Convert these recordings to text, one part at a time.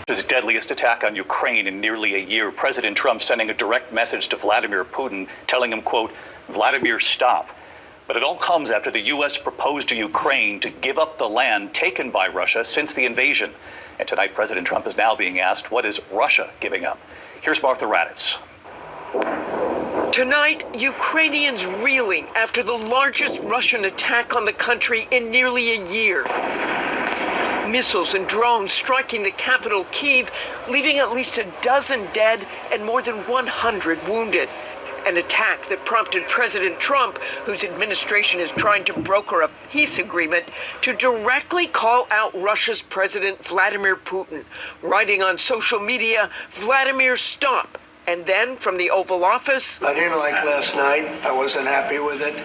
His deadliest attack on Ukraine in nearly a year, President Trump sending a direct message to Vladimir Putin, telling him, quote, Vladimir, stop. But it all comes after the U.S. proposed to Ukraine to give up the land taken by Russia since the invasion. And tonight, President Trump is now being asked, what is Russia giving up? Here's Martha Raddatz. Tonight, Ukrainians reeling after the largest Russian attack on the country in nearly a year. Missiles and drones striking the capital, Kyiv, leaving at least a dozen dead and more than 100 wounded. An attack that prompted President Trump, whose administration is trying to broker a peace agreement, to directly call out Russia's President Vladimir Putin, writing on social media, Vladimir, stop. And then from the Oval Office, I didn't like last night. I wasn't happy with it.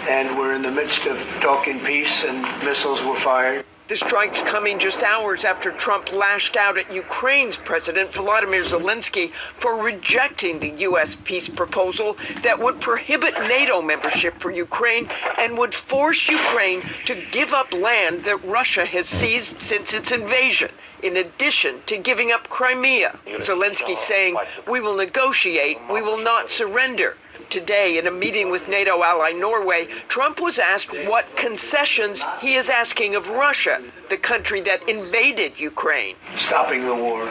And we're in the midst of talking peace and missiles were fired. The strikes coming just hours after Trump lashed out at Ukraine's President Volodymyr Zelensky for rejecting the U.S. peace proposal that would prohibit NATO membership for Ukraine and would force Ukraine to give up land that Russia has seized since its invasion, in addition to giving up Crimea. Zelensky saying, we will negotiate, we will not surrender. Today, in a meeting with NATO ally Norway, Trump was asked what concessions he is asking of Russia, the country that invaded Ukraine. Stopping the war,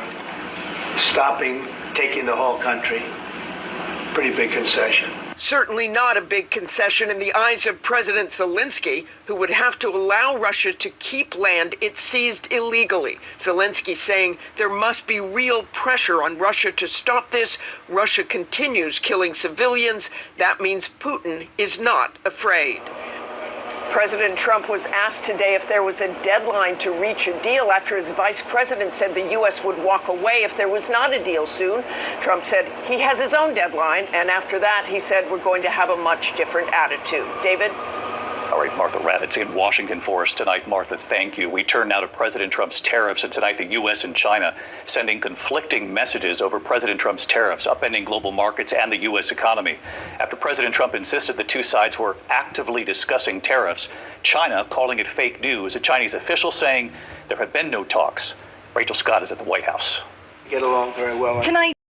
stopping taking the whole country. Pretty big concession. Certainly not a big concession in the eyes of President Zelensky, who would have to allow Russia to keep land it seized illegally. Zelensky saying there must be real pressure on Russia to stop this. Russia continues killing civilians. That means Putin is not afraid. President Trump was asked today if there was a deadline to reach a deal after his vice president said the U.S. would walk away if there was not a deal soon. Trump said he has his own deadline, and after that, he said we're going to have a much different attitude. David? All right, Martha Raddatz in Washington for us tonight. Martha, thank you. We turn now to President Trump's tariffs, and tonight the U.S. and China sending conflicting messages over President Trump's tariffs, upending global markets and the U.S. economy. After President Trump insisted the two sides were actively discussing tariffs, China calling it fake news, a Chinese official saying there have been no talks. Rachel Scott is at the White House. Get along very well. Tonight,